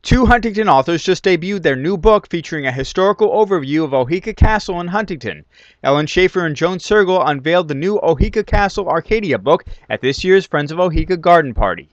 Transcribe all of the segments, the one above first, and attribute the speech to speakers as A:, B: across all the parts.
A: Two Huntington authors just debuted their new book featuring a historical overview of Oheka Castle in Huntington. Ellen Schaefer and Joan Sergel unveiled the new Oheka Castle Arcadia book at this year's Friends of Oheka Garden Party.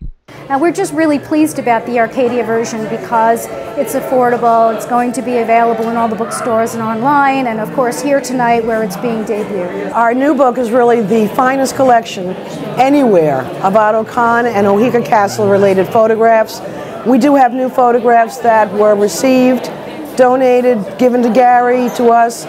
B: Now we're just really pleased about the Arcadia version because it's affordable, it's going to be available in all the bookstores and online, and of course here tonight where it's being debuted.
C: Our new book is really the finest collection anywhere of Otto Kahn and Oheka Castle related photographs. We do have new photographs that were received, donated, given to Gary, to us.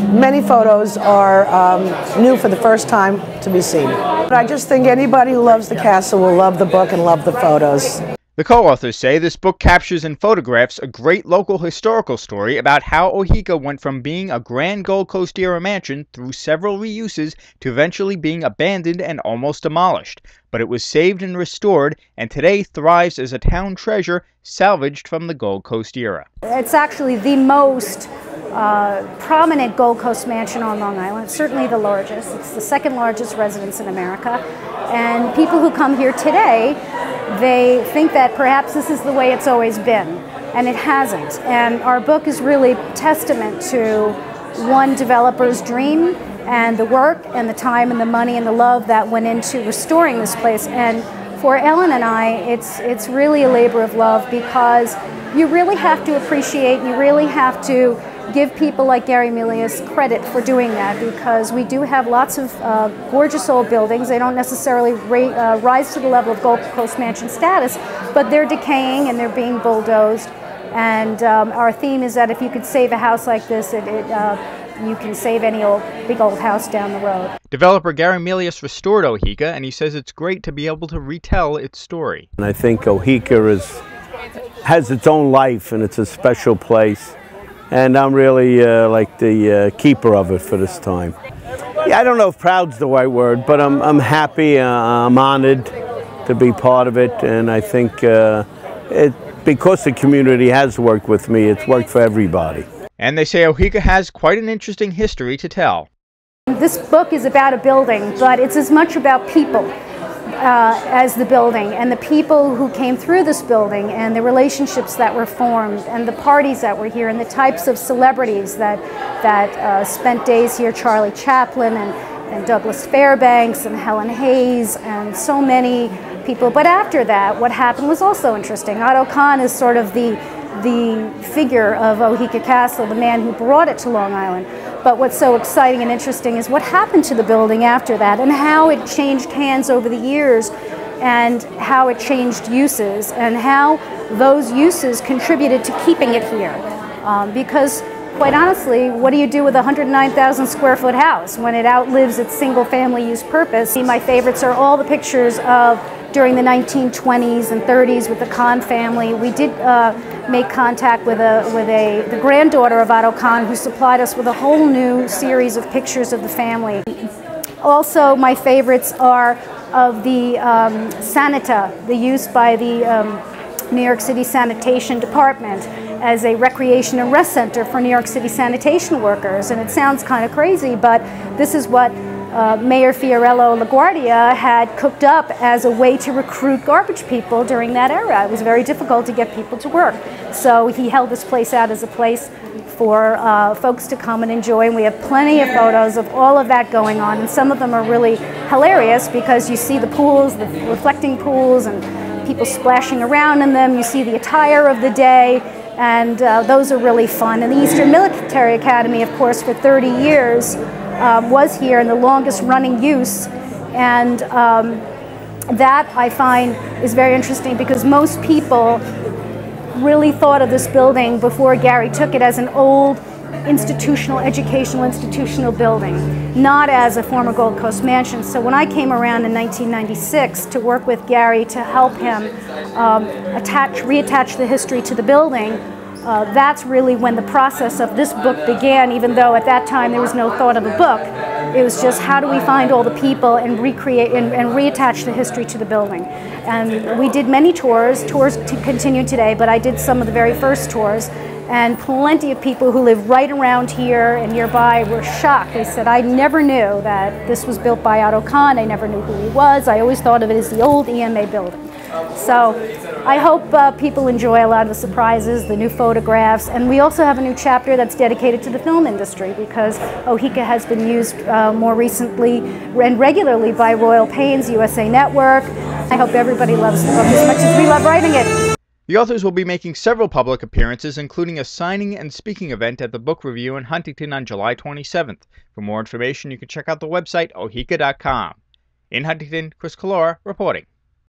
C: Many photos are new for the first time to be seen. But I just think anybody who loves the castle will love the book and love the photos.
A: The co-authors say this book captures in photographs a great local historical story about how Oheka went from being a grand Gold Coast era mansion through several reuses to eventually being abandoned and almost demolished. But it was saved and restored, and today thrives as a town treasure salvaged from the Gold Coast era.
B: It's actually the most prominent Gold Coast mansion on Long Island. It's certainly the largest. It's the second largest residence in America. And people who come here today, they think that perhaps this is the way it's always been, and it hasn't. And our book is really testament to one developer's dream and the work and the time and the money and the love that went into restoring this place. And for Ellen and I, it's really a labor of love because you really have to appreciate, you really have to give people like Gary Milius credit for doing that, because we do have lots of gorgeous old buildings. They don't necessarily rise to the level of Gold Coast mansion status, but they're decaying and they're being bulldozed. And our theme is that if you could save a house like this, you can save any big old house down the road.
A: Developer Gary Milius restored Oheka, and he says it's great to be able to retell its story.
D: And I think Oheka has its own life, and it's a special place. And I'm really like the keeper of it for this time. Yeah, I don't know if proud's the right word, but I'm happy, I'm honored to be part of it, and I think because the community has worked with me, it's worked for everybody.
A: And they say Oheka has quite an interesting history to tell.
B: This book is about a building, but it's as much about people as the building, and the people who came through this building, and the relationships that were formed, and the parties that were here, and the types of celebrities that spent days here. Charlie Chaplin and Douglas Fairbanks and Helen Hayes and so many people. But after that, what happened was also interesting. Otto Kahn is sort of the figure of Oheka Castle, the man who brought it to Long Island. But what's so exciting and interesting is what happened to the building after that, and how it changed hands over the years, and how it changed uses, and how those uses contributed to keeping it here. Because quite honestly, what do you do with a 109,000 square foot house when it outlives its single family use purpose? My favorites are all the pictures of during the 1920s and 30s with the Kahn family. We did make contact with the granddaughter of Otto Kahn, who supplied us with a whole new series of pictures of the family. Also, my favorites are of the Sanita, the use by the New York City Sanitation Department as a recreation and rest center for New York City sanitation workers. And it sounds kind of crazy, but this is what Mayor Fiorello LaGuardia had cooked up as a way to recruit garbage people during that era. It was very difficult to get people to work. So he held this place out as a place for folks to come and enjoy, and we have plenty of photos of all of that going on, and some of them are really hilarious because you see the pools, the reflecting pools, and people splashing around in them. You see the attire of the day, and those are really fun. And the Eastern Military Academy, of course, for 30 years was here in the longest running use, and that I find is very interesting because most people really thought of this building before Gary took it as an old educational institutional building, not as a former Gold Coast mansion. So when I came around in 1996 to work with Gary to help him reattach the history to the building, that's really when the process of this book began, even though at that time there was no thought of a book. It was just how do we find all the people and recreate and reattach the history to the building. And we did many tours to continue today, but I did some of the very first tours, and plenty of people who live right around here and nearby were shocked. They said, I never knew that this was built by Otto Kahn. I never knew who he was. I always thought of it as the old EMA building. So I hope people enjoy a lot of the surprises, the new photographs, and we also have a new chapter that's dedicated to the film industry because Oheka has been used more recently and regularly by Royal Pains, USA Network. I hope everybody loves the book as much as we love writing it.
A: The authors will be making several public appearances, including a signing and speaking event at the book review in Huntington on July 27th. For more information, you can check out the website oheka.com. In Huntington, Chris Collora reporting.